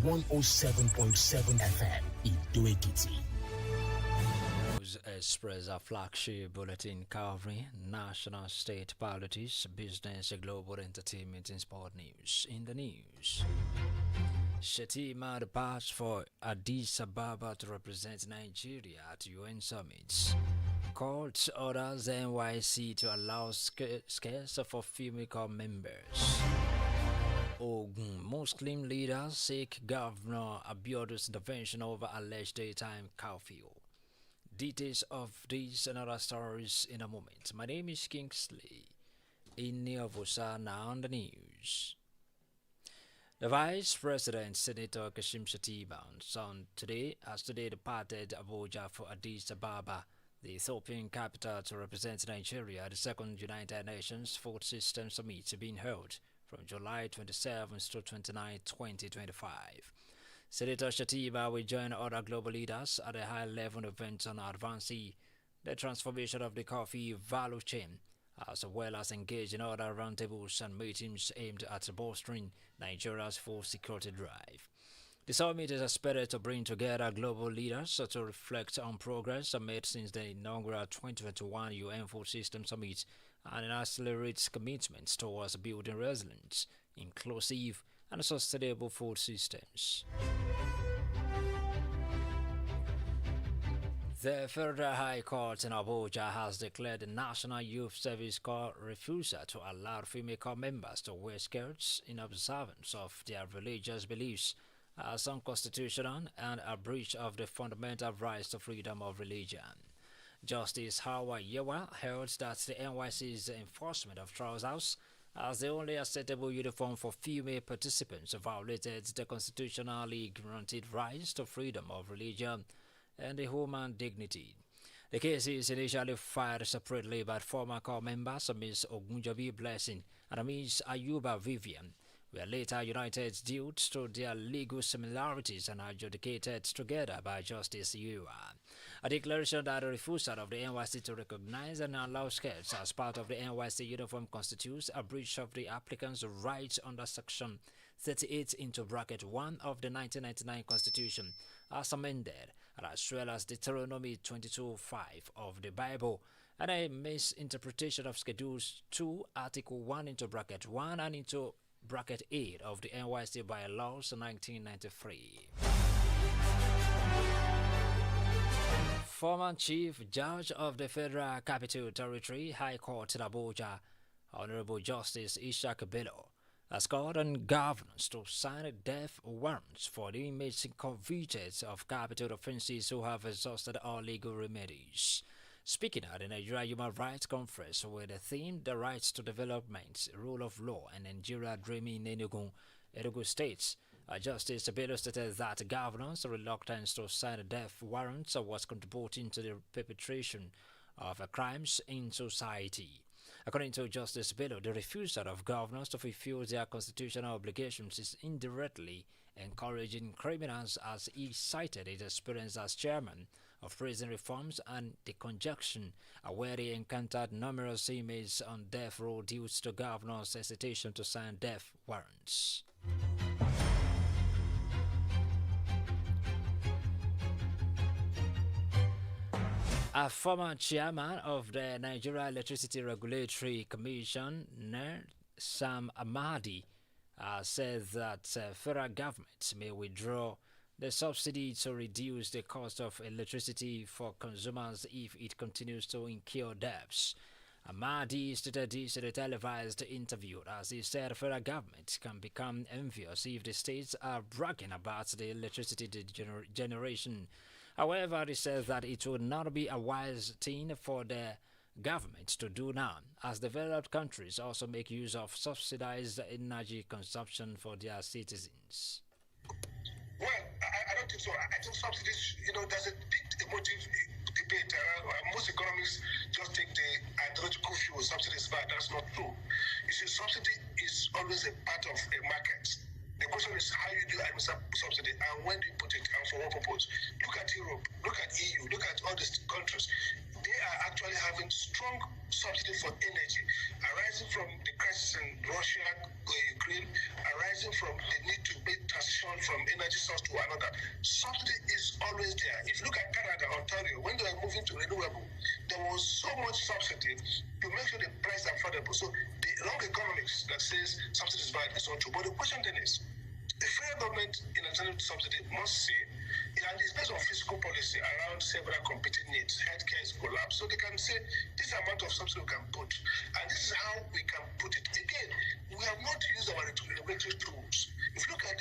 107.7 FM Ido-Ekiti. Express a flagship bulletin covering national, state politics, business, global entertainment, and sport news. In the news, Shetima departs for Addis Ababa to represent Nigeria at UN summits. Court orders NYC to allow scarce for female members. Ogun Muslim leaders seek Governor Abiodun's intervention over alleged daytime curfew. Details of these and other stories in a moment. My name is Kingsley Iniovosa. Now on the news. The Vice President, Senator Kashim Shettima, has today departed Abuja for Addis Ababa, the Ethiopian capital, to represent Nigeria at the second United Nations Food System Summit being held from July 27 to 29, 2025. Senator Shettima will join other global leaders at a high-level event on advancing the transformation of the coffee value chain, as well as engage in other roundtables and meetings aimed at bolstering Nigeria's food security drive. The summit is expected to bring together global leaders to reflect on progress made since the inaugural 2021 UN Food System Summit and accelerate commitments towards building resilient, inclusive, and sustainable food systems. The Federal High Court in Abuja has declared the National Youth Service Corps refusal to allow female corps members to wear skirts in observance of their religious beliefs as unconstitutional and a breach of the fundamental rights to freedom of religion. Justice Howard Yewa held that the NYC's enforcement of trousers as the only acceptable uniform for female participants violated the constitutionally granted rights to freedom of religion and the human dignity. The case is initially filed separately by former corps members Ms. Ogunjobi Blessing and Ms. Ayuba Vivian, were later united due to their legal similarities and adjudicated together by Justice Yewa. A declaration that the refusal of the NYC to recognize and allow skirts as part of the NYC uniform constitutes a breach of the applicant's rights under Section 38 into bracket 1 of the 1999 Constitution as amended, as well as Deuteronomy 22:5 of the Bible, and a misinterpretation of Schedules 2, Article 1 into bracket 1 and into bracket 8 of the NYC bylaws 1993. Former Chief Judge of the Federal Capital Territory High Court in Abuja, Honorable Justice Ishak Bello, has called on governors to sign death warrants for the inmates convicted of capital offences who have exhausted all legal remedies. Speaking at the Nigeria Human Rights Conference with the theme The Rights to Development, Rule of Law, and Nigeria Dreaming in Enugu States, Justice Bello stated that governors' reluctance to sign death warrants was contributing to the perpetration of crimes in society. According to Justice Bello, the refusal of governors to fulfill their constitutional obligations is indirectly encouraging criminals, as he cited his experience as chairman of prison reforms and the conjunction where he encountered numerous inmates on death row due to governors' hesitation to sign death warrants. A former chairman of the Nigeria Electricity Regulatory Commission, Sam Amadi, says that federal government may withdraw the subsidy to reduce the cost of electricity for consumers if it continues to incur debts. Amadi stated this in a televised interview, as he said federal government can become envious if the states are bragging about the electricity generation. However, he says that it would not be a wise thing for the government to do now, as developed countries also make use of subsidized energy consumption for their citizens. Well, I don't think so. I think subsidies, there's a big emotive debate. Most economists just take the ideological view subsidies back. That's not true. You see, subsidy is always a part of a market. The question is how you do subsidy and when do you put it. And for what purpose? Look at Europe, look at EU, look at all these countries. They are actually having strong subsidy for energy, arising from the crisis in Russia, Ukraine, arising from the need to make transition from energy source to another. Subsidy is always there. If you look at Canada, Ontario, when they were moving to renewable, there was so much subsidy to make sure the price is affordable. So the long economics that says subsidy is bad is not true. But the question then is, the federal government in alternative subsidy must say, and it's based on fiscal policy around several competing needs. Healthcare is collapsed, so they can say this amount of subsidy we can put, and this is how we can put it. Again, we have not used our regulatory tools. If you look at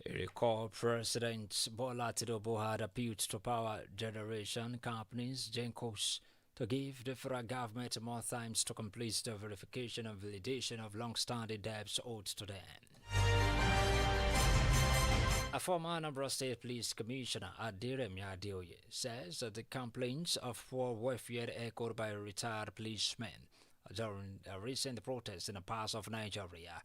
the Recall President Bola Tinubu had appealed to power generation companies, GenCos, to give the federal government more time to complete the verification and validation of long-standing debts owed to them. A former Anambra State Police Commissioner, Adamimogo, says that the complaints of poor welfare echoed by retired policemen during a recent protest in the parts of Nigeria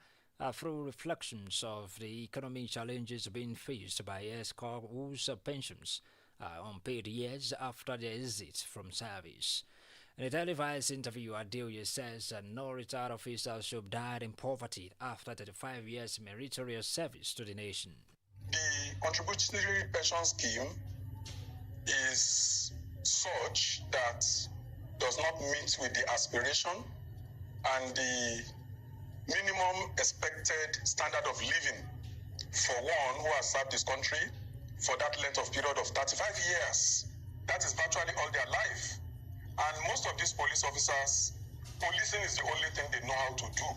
through reflections of the economic challenges being faced by ESCOM whose pensions are unpaid years after their exit from service. In a televised interview, Adeoye says that no retired officer should have died in poverty after 35 years meritorious service to the nation. The contributory pension scheme is such that does not meet with the aspiration and the minimum expected standard of living for one who has served this country for that length of period of 35 years. That is virtually all their life. And most of these police officers, policing is the only thing they know how to do.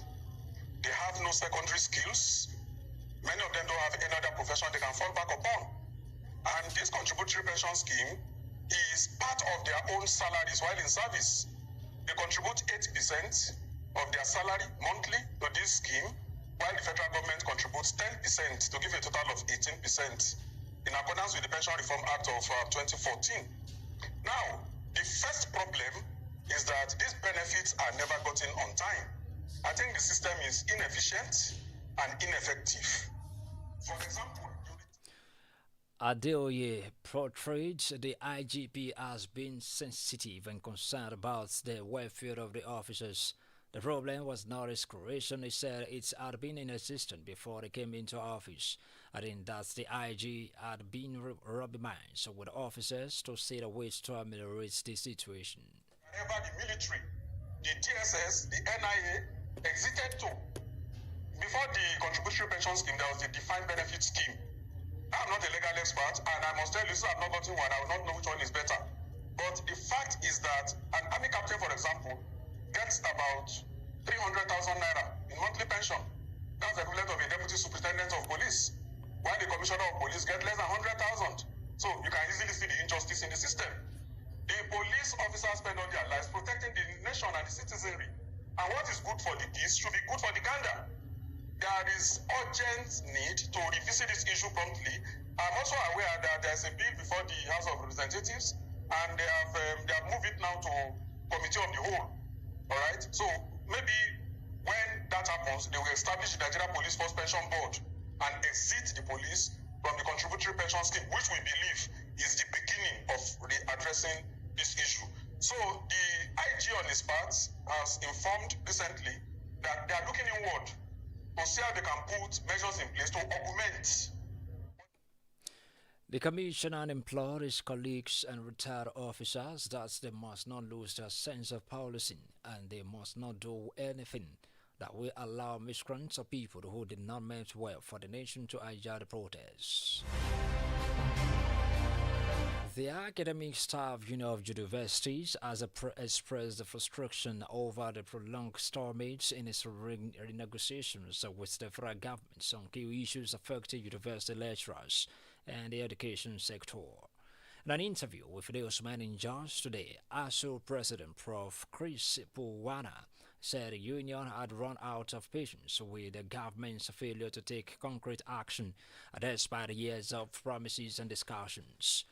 They have no secondary skills. Many of them don't have any other profession they can fall back upon. And this contributory pension scheme is part of their own salaries while in service. They contribute 8% of their salary monthly to this scheme, while the federal government contributes 10% to give a total of 18% in accordance with the Pension Reform Act of 2014. Now, the first problem is that these benefits are never gotten on time. I think the system is inefficient and ineffective. For example, Adeoye portrayed the IGP as being sensitive and concerned about the welfare of the officers. The problem was not its creation. He said it had been in existence before they came into office. Adding that the IG had been rubbing minds with officers to see the ways to ameliorate the situation. Wherever the military, the DSS, the NIA exited to. Before the contributory pension scheme, there was the defined benefit scheme. I'm not a legal expert, and I must tell you, so I've not gotten one. I will not know which one is better. But the fact is that an army captain, for example, gets about 300,000 naira in monthly pension. That's the equivalent of a deputy superintendent of police, while the commissioner of police gets less than 100,000. So you can easily see the injustice in the system. The police officers spend all their lives protecting the nation and the citizenry. And what is good for the geese should be good for the gander. There is urgent need to revisit this issue promptly. I'm also aware that there's a bill before the House of Representatives, and they have moved it now to Committee of the Whole. All right. So maybe when that happens, they will establish the Nigeria Police Force Pension Board and exit the police from the contributory pension scheme, which we believe is the beginning of addressing this issue. So the IG on his part has informed recently that they are looking inward to see how they can put measures in place to augment. The Commissioner implored his colleagues and retired officers that they must not lose their sense of policing and they must not do anything that will allow miscreants or people who did not mean well for the nation to hijack the protests. The academic staff union of universities has expressed the frustration over the prolonged stalemates in its renegotiations with the federal government on key issues affecting university lecturers and the education sector. In an interview with those men in charge today, ASU President Prof. Chris Puwana said the union had run out of patience with the government's failure to take concrete action despite years of promises and discussions.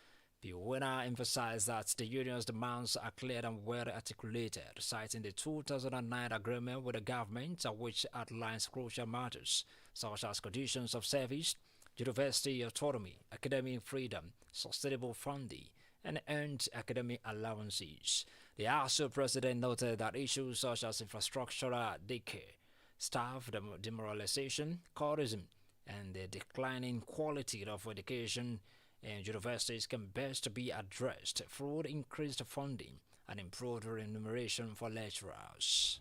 Puwana emphasized that the union's demands are clear and well articulated, citing the 2009 agreement with the government which outlines crucial matters such as conditions of service, university autonomy, academic freedom, sustainable funding, and earned academic allowances. The ASU president noted that issues such as infrastructural decay, staff demoralization, cultism, and the declining quality of education in universities can best be addressed through increased funding and improved remuneration for lecturers.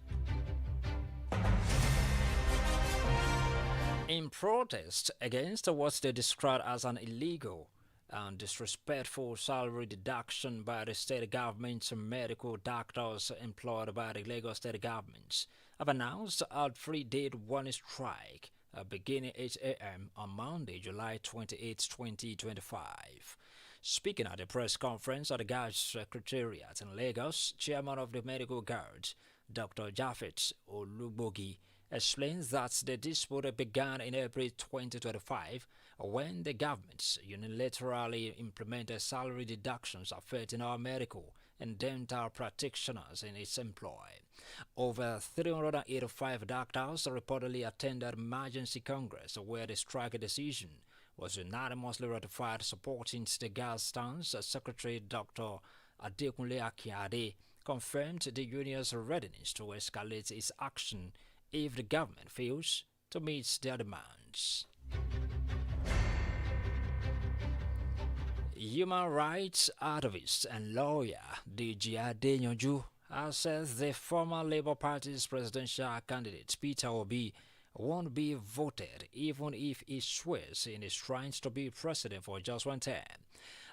In protest against what they described as an illegal and disrespectful salary deduction by the state government, medical doctors employed by the Lagos state government have announced a 3-day warning strike beginning 8 a.m. on Monday, July 28, 2025. Speaking at a press conference at the Guards Secretariat in Lagos, Chairman of the Medical Guard, Dr. Japhet Olubogi, explains that the dispute began in April 2025 when the government unilaterally implemented salary deductions affecting our medical and dental practitioners in its employ. Over 385 doctors reportedly attended emergency congress where the strike decision was unanimously ratified, supporting the Guards stance. Secretary Dr. Adekunle Akiade confirmed the union's readiness to escalate its action if the government fails to meet their demands. Human rights activist and lawyer D.J. Adeyanju has said the former Labour Party's presidential candidate Peter Obi won't be voted even if he swears in his trying to be president for just one term.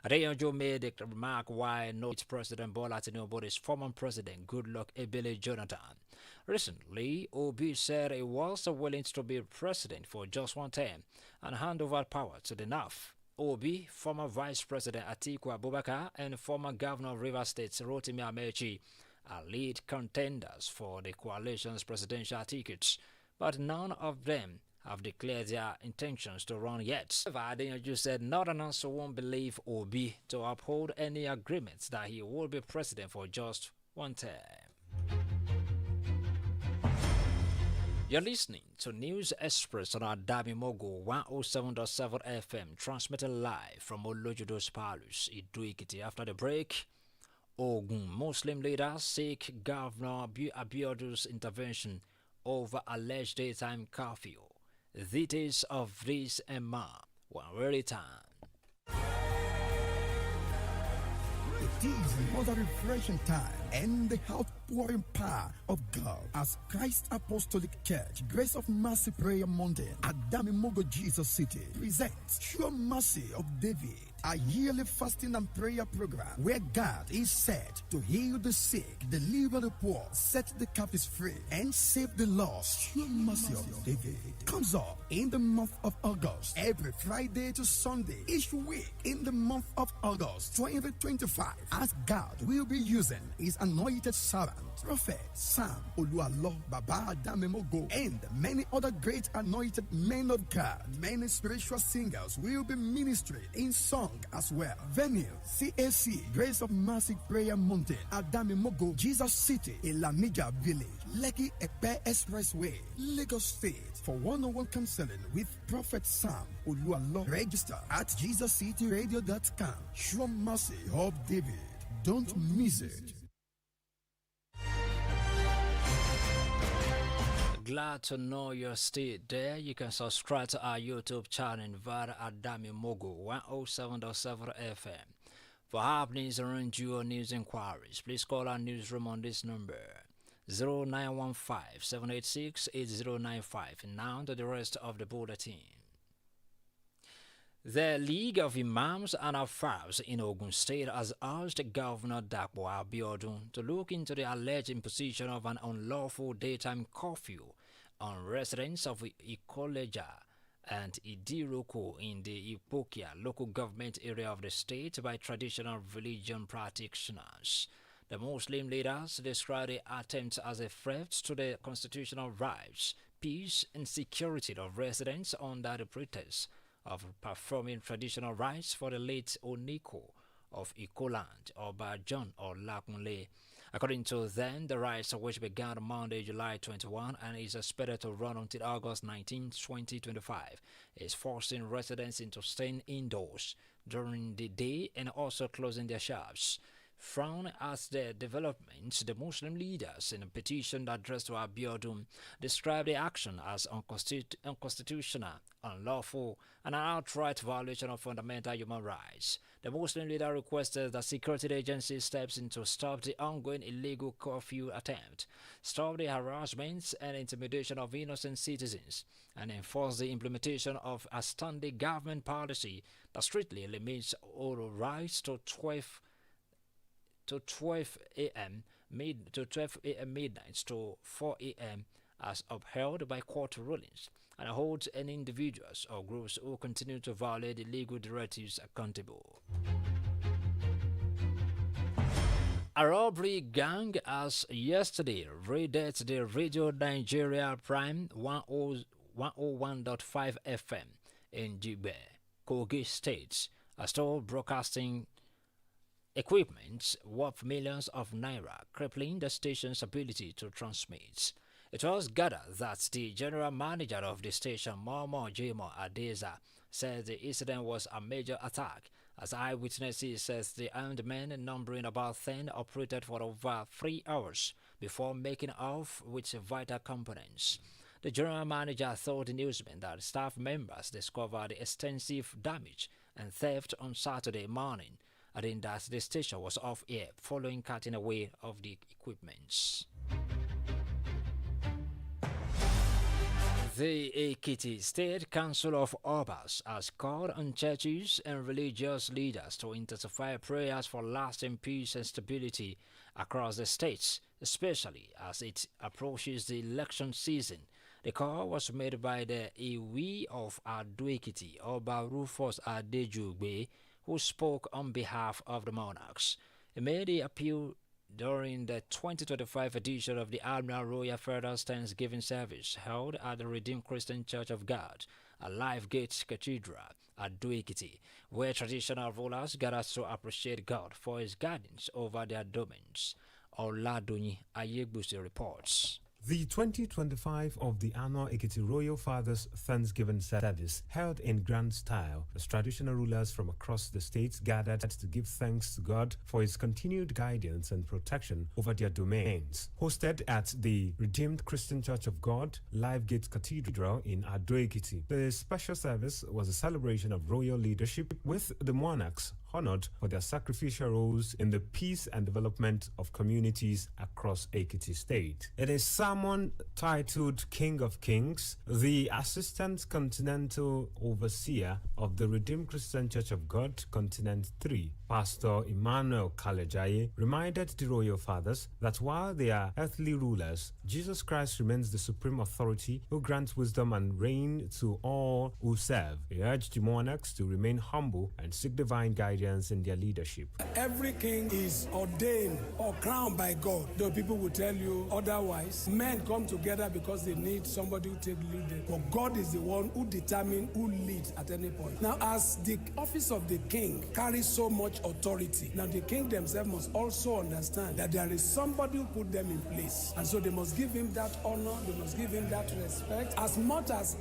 Adeyanju made the remark while not President Bola Tinubu's former president Goodluck Ebele Jonathan. Recently, Obi said he was willing to be president for just one term and hand over power to the NAF. Obi, former Vice President Atiku Abubakar, and former Governor of Rivers State Rotimi Amechi are lead contenders for the coalition's presidential tickets, but none of them have declared their intentions to run yet. However, Adeyanju said Northerners won't believe Obi to uphold any agreements that he will be president for just one term. You're listening to News Express on Adamimogo 107.7 FM, transmitted live from Olojudo's Palace, Ido-Ekiti. After the break, Ogun Muslim leaders seek Governor Abiodun's intervention over alleged daytime curfew. Details of this and more when we return. It is another refreshing time and the outpouring power of God as Christ Apostolic Church, Grace of Mercy Prayer Mountain, Adamimogo, Jesus City, presents Sure Mercy of David, a yearly fasting and prayer program where God is set to heal the sick, deliver the poor, set the captives free, and save the lost. Sure Mercy of David comes up in the month of August, every Friday to Sunday, each week in the month of August 2025, as God will be using his anointed servant, Prophet Sam Olualo Baba Adamimogo, and many other great anointed men of God. Many spiritual singers will be ministering in song as well. Venue CAC, Grace of Mercy Prayer Mountain, Adamimogo, Jesus City, Ilamija Village, Lekki Epe Expressway, Lagos State. For one-on-one counseling with Prophet Sam Olualo, register at JesusCityRadio.com. Sure Mercy of David. Don't miss it. Glad to know you're still there. You can subscribe to our YouTube channel via Adamimogo 107.7 FM. For happenings around you or news inquiries, please call our newsroom on this number 0915-786-8095. And now to the rest of the bulletin. The League of Imams and Afars in Ogun State has urged Governor Dapo Abiodun to look into the alleged imposition of an unlawful daytime curfew on residents of Ikoleja and Idiroko in the Ipokia local government area of the state by traditional religion practitioners. The Muslim leaders described the attempt as a threat to the constitutional rights, peace, and security of residents under the pretext of performing traditional rites for the late Oniko of Ikoland, Oba John Olagunle. According to them, the riots, which began on Monday, July 21, and is expected to run until August 19, 2025, is forcing residents into staying indoors during the day and also closing their shops. Frown at the developments, the Muslim leaders, in a petition addressed to Abiodun, described the action as unconstitutional, unlawful, and an outright violation of fundamental human rights. The Muslim leader requested that security agencies steps in to stop the ongoing illegal curfew attempt, stop the harassment and intimidation of innocent citizens, and enforce the implementation of a standing government policy that strictly limits all rights to 12 a.m. midnight to 4 a.m. as upheld by court rulings, and holds any individuals or groups who continue to violate the legal directives accountable. A robbery gang has yesterday raided the Radio Nigeria Prime 101.5 FM in Jigbe, Kogi State, a store broadcasting equipment worth millions of naira, crippling the station's ability to transmit. It was gathered that the general manager of the station, Momo Jimo Adeza, said the incident was a major attack, as eyewitnesses says the armed men, numbering about 10, operated for over 3 hours before making off with vital components. The general manager told the newsman that staff members discovered extensive damage and theft on Saturday morning, adding that the station was off air following cutting away of the equipment. The Ekiti State Council of Obas has called on churches and religious leaders to intensify prayers for lasting peace and stability across the states, especially as it approaches the election season. The call was made by the Iwi of Ado-Ekiti, Oba Rufus Adejugbe, who spoke on behalf of the monarchs. He made the appeal during the 2025 edition of the Admiral Royal Federal Thanksgiving service held at the Redeemed Christian Church of God, a Life Gate Cathedral at Ado-Ekiti, where traditional rulers gathered to appreciate God for his guidance over their domains. Oladunyi Ayegbusi reports. The 2025 of the annual Ekiti Royal Fathers Thanksgiving service held in grand style as traditional rulers from across the states gathered to give thanks to God for his continued guidance and protection over their domains. Hosted at the Redeemed Christian Church of God, Life Gate Cathedral in Ado-Ekiti, the special service was a celebration of royal leadership, with the monarchs honored for their sacrificial roles in the peace and development of communities across Ekiti State. In a sermon titled King of Kings, the Assistant Continental Overseer of the Redeemed Christian Church of God, Continent 3, Pastor Emmanuel Kalejaye, reminded the Royal Fathers that while they are earthly rulers, Jesus Christ remains the supreme authority who grants wisdom and reign to all who serve. He urged the monarchs to remain humble and seek divine guidance in their leadership. Every king is ordained or crowned by God, though people will tell you otherwise. Men come together because they need somebody who take lead. But God is the one who determines who leads at any point. Now, as the office of the king carries so much authority, now the king themselves must also understand that there is somebody who put them in place. And so they must give him that honor, they must give him that respect. As much as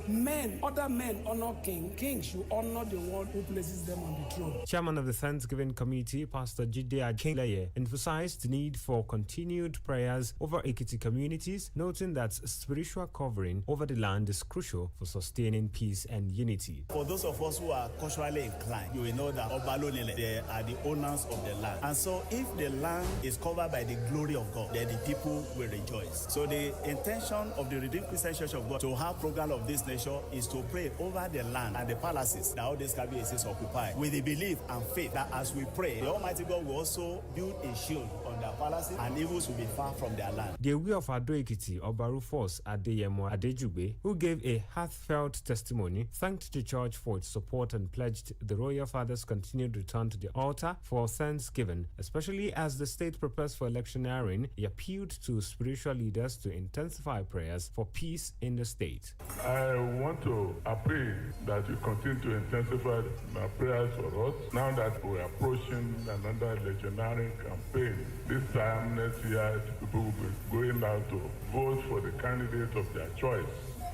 other men honor king should honor the one who places them on the throne. Chairman of the Thanksgiving Committee, Pastor Jide Akinleye, emphasized the need for continued prayers over Ekiti communities, noting that spiritual covering over the land is crucial for sustaining peace and unity. For those of us who are culturally inclined, you will know that Obalonile, they are the owners of the land. And so if the land is covered by the glory of God, then the people will rejoice. So the intention of the Redeemed Christian Church of God to have program of this nature is to pray over the land and the palaces that all these KBACs occupy, with the belief and faith that as we pray, the Almighty God will also build a shield on their palaces and evils will be far from their land. The Ewe of Ado-Ekiti, Oba Rufus Adeyemo Adejugbe, who gave a heartfelt testimony, thanked the church for its support and pledged the Royal Fathers' continued return to the altar for Thanksgiving. Especially as the state prepares for electioneering, he appealed to spiritual leaders to intensify prayers for peace in the state. I want to appeal that you continue to intensify my prayers for us now that we're approaching another electioneering campaign. This time next year, people will be going out to vote for the candidate of their choice.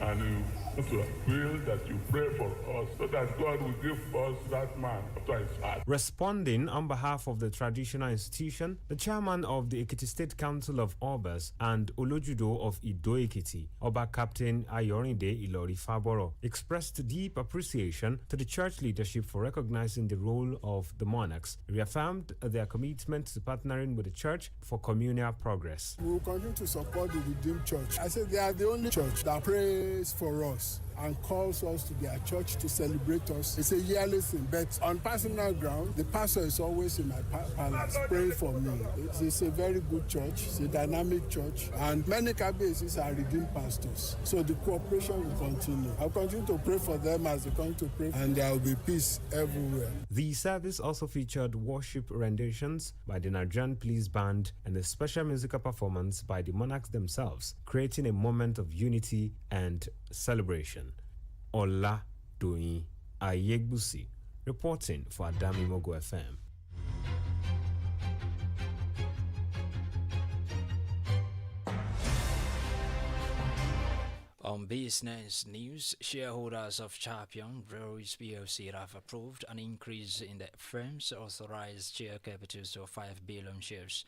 And you want to appeal that you pray for us so that God will give us that man after his heart. Responding on behalf of the traditional institution, the chairman of the Ekiti State Council of Obas and Olojudo of Ido-Ekiti, Oba Captain Iroyin Pelu Olabanji, expressed deep appreciation to the church leadership for recognizing the role of the monarchs, reaffirmed their commitment to partnering with the church for communal progress. We will continue to support the Redeemed Church. I said they are the only church that prays for us and calls us to their church to celebrate us. It's a yearly thing, but on personal ground, the pastor is always in my palace praying for me. It's a very good church, it's a dynamic church, and many cases are redeemed pastors. So the cooperation will continue. I'll continue to pray for them as they continue to pray, and there will be peace everywhere. The service also featured worship renditions by the Nigerian Police Band and a special musical performance by the monarchs themselves, creating a moment of unity and celebration. Ola Doyin Ayegbusi, reporting for Adamimogo FM. On business news, shareholders of Champion Breweries PLC have approved an increase in the firm's authorized share capital to 5 billion shares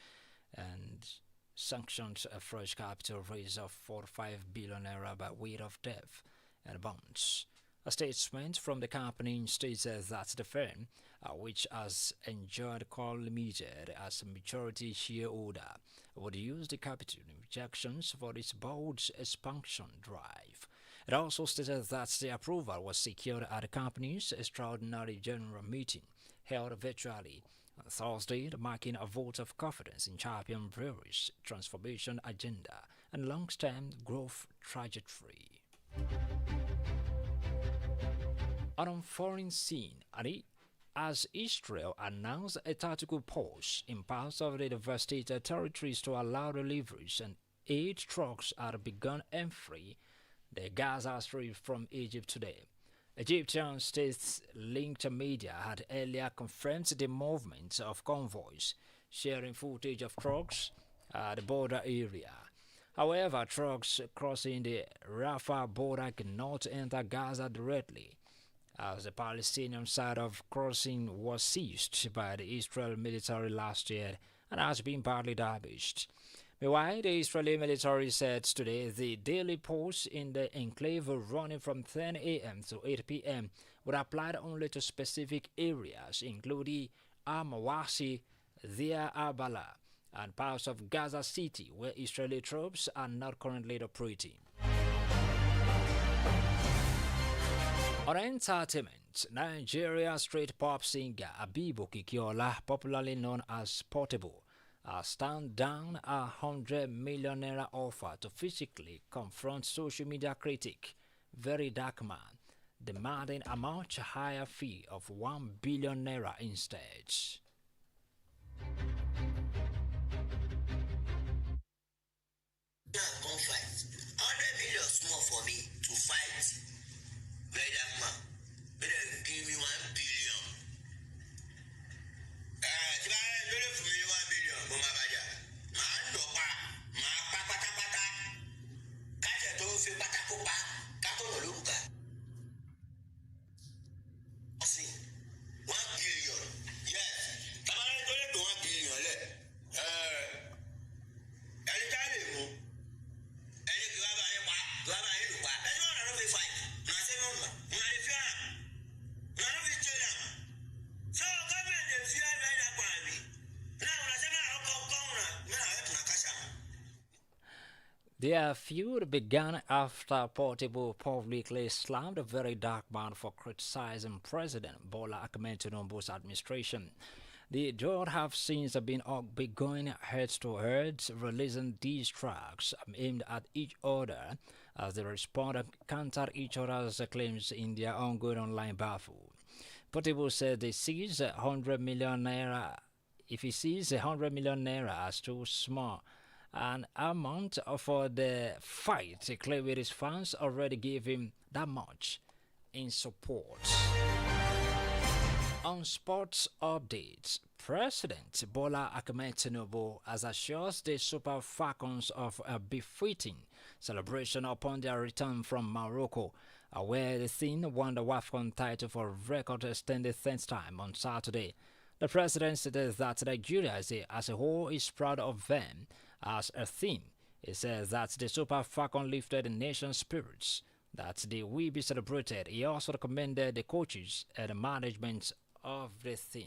and sanctioned a fresh capital raise of 45 billion naira by way of debt and bonds. A statement from the company states that the firm, which has enjoyed Call Limited as a majority shareholder, would use the capital injections for its bold expansion drive. It also stated that the approval was secured at the company's extraordinary general meeting held virtually on Thursday, marking a vote of confidence in Champion Breweries' transformation agenda and long-term growth trajectory. On foreign scene, as Israel announced a tactical pause in parts of the devastated territories to allow deliveries and aid trucks are begun entry the Gaza Strip from Egypt today. Egyptian state-linked media had earlier confirmed the movement of convoys, sharing footage of trucks at the border area. However, trucks crossing the Rafah border cannot enter Gaza directly, as the Palestinian side of crossing was seized by the Israeli military last year and has been badly damaged. Meanwhile, the Israeli military said today the daily pause in the enclave running from 10 a.m. to 8 p.m. would apply only to specific areas, including Al-Mawasi, Deir al-Bala, and parts of Gaza City, where Israeli troops are not currently operating. On entertainment, Nigeria street pop singer Abibu Kikiola, popularly known as Portable, has turned down a 100 million naira offer to physically confront social media critic Very Dark Man, demanding a much higher fee of 1 billion naira instead. Come fight. 100 million small for me to fight Very Dark Man. Better give me 1 billion. For me 1 billion. Go my baja. Man no pa. Ma pa pata pata. Kaje to fi pata ko pa. Ka to no luka. See. 1 billion. Yes. Tamale dole to 1 billion le. Ẹni tá lè mú. Ẹni kí wá bá yín pa. Wá bá yín lù pa. Ẹni wọn lọ fi fight. Na se no ma. Na le fi am. Na no fi tell am. So government dey fear Very Dark Man bi. Now na se na come na. Me na help na cash am. Their feud began after Portable publicly slammed a Very Dark Man for criticizing President Bola Ahmed Tinubu's administration. The duo have since been going head-to-head, releasing these tracks aimed at each other as they respond and counter each other's claims in their ongoing online battle. Portable said they seized 100 million naira. If he sees 100 million naira as too small an amount for the fight, claiming his fans already gave him that much in support. On sports updates, President Bola Ahmed Tinubu has assured the Super Falcons of a befitting celebration upon their return from Morocco, where the team won the WAFCON title for record extended 10th time on Saturday. The president said that Nigeria as a whole is proud of them as a team. He says that the Super Falcon lifted the nation's spirits, that they will be celebrated. He also recommended the coaches and the management of the team.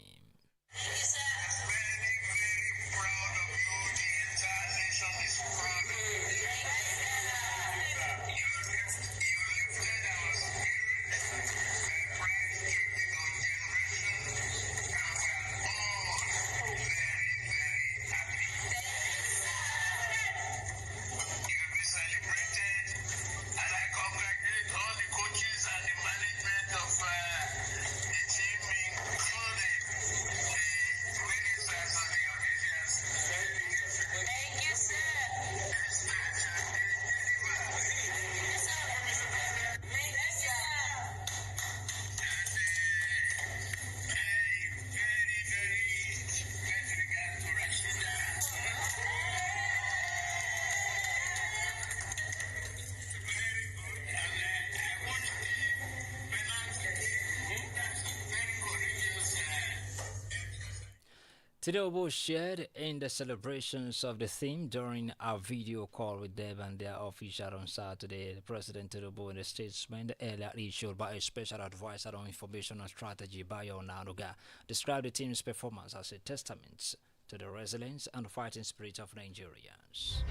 Tinubu shared in the celebrations of the theme during a video call with them and their official on Saturday. The President Tinubu in the statement earlier issued by a special advisor on information and strategy, Bayo Nanuga, described the team's performance as a testament to the resilience and fighting spirit of Nigerians.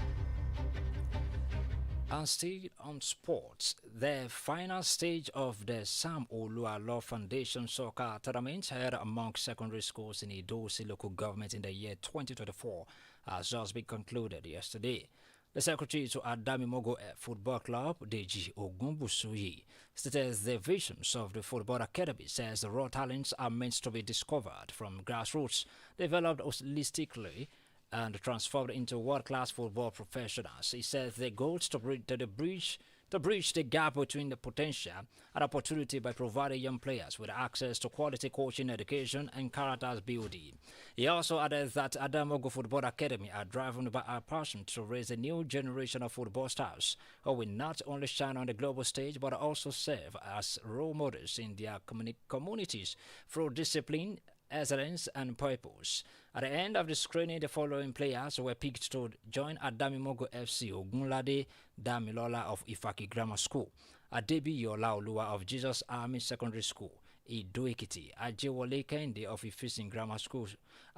And still on sports, the final stage of the Sam Oluwalo Foundation Soccer Tournament held among secondary schools in Idosi local government in the year 2024 has just been concluded yesterday. The secretary to Adamimogo Football Club, Deji Ogunbusuyi, stated the visions of the football academy says the raw talents are meant to be discovered from grassroots, developed holistically, and transformed into world-class football professionals. He says the goal is to bridge the gap between the potential and opportunity by providing young players with access to quality coaching, education, and character building. He also added that Adamimogo Football Academy are driven by a passion to raise a new generation of football stars who will not only shine on the global stage but also serve as role models in their communities through discipline, excellence, and purpose. At the end of the screening, the following players were picked to join Adamimogo FC: Ogunleye Damilola of Ifaki Grammar School, Adebi Olaoluwa of Jesus Army Secondary School, Ido-Ekiti, Ajewole Kende of Ifesin Grammar School,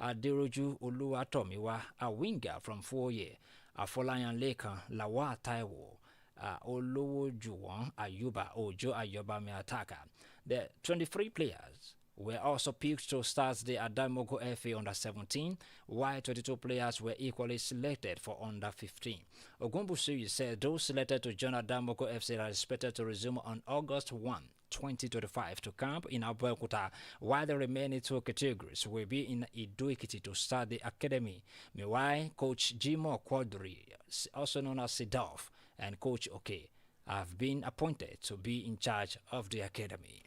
Aderoju Oluwatomiwa, a winger from Foye, Afolayan Lekan Lawa Taiwo, Olowo Juwon Ayuba Ojo Ayobami attacker. The 23 players were also picked to start the Adamimogo FA under-17, while 22 players were equally selected for under-15. Ogunbusuyi said those selected to join Adamimogo FC are expected to resume on August 1, 2025 to camp in Abeokuta, while the remaining two categories will be in Ido-Ekiti to start the academy. Meanwhile, Coach Jimo Quadri, also known as Sidolf, and Coach Oke have been appointed to be in charge of the academy.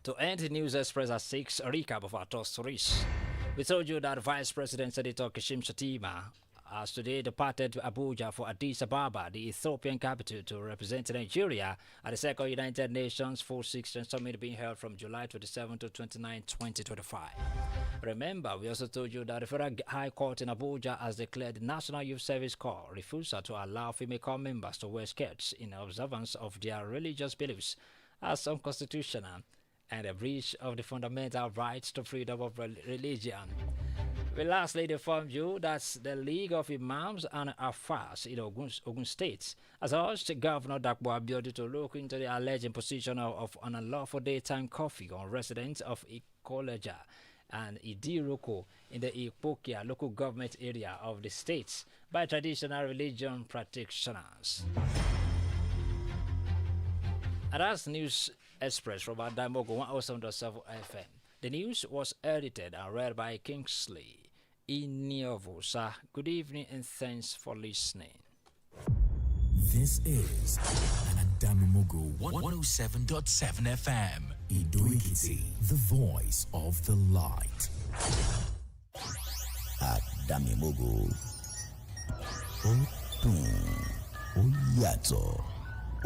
To end the News Express at 6, a recap of our top stories. We told you that Vice President Senator Kashim Shettima has today departed to Abuja for Addis Ababa, the Ethiopian capital, to represent Nigeria at the second United Nations Full 16 Summit being held from July 27 to 29, 2025. Remember, we also told you that the Federal High Court in Abuja has declared the National Youth Service Corps refusal to allow female corps members to wear skirts in observance of their religious beliefs as unconstitutional and a breach of the fundamental rights to freedom of religion. We lastly informed you that the League of Imams and Afars in Ogun State has urged Governor Dakpo Abiodun to look into the alleged imposition of an unlawful daytime curfew on residents of Ikoleja and Idiroko in the Ipokia local government area of the state by traditional religion practitioners. And that's News Express from Adamimogo 107.7 FM. The news was edited and read by Kingsley Iniovosa. Good evening and thanks for listening. This is an Adamimogo 107.7 FM. Iroyin, the voice of the light. Adamimogo. Ó dùn, ó yàtọ̀.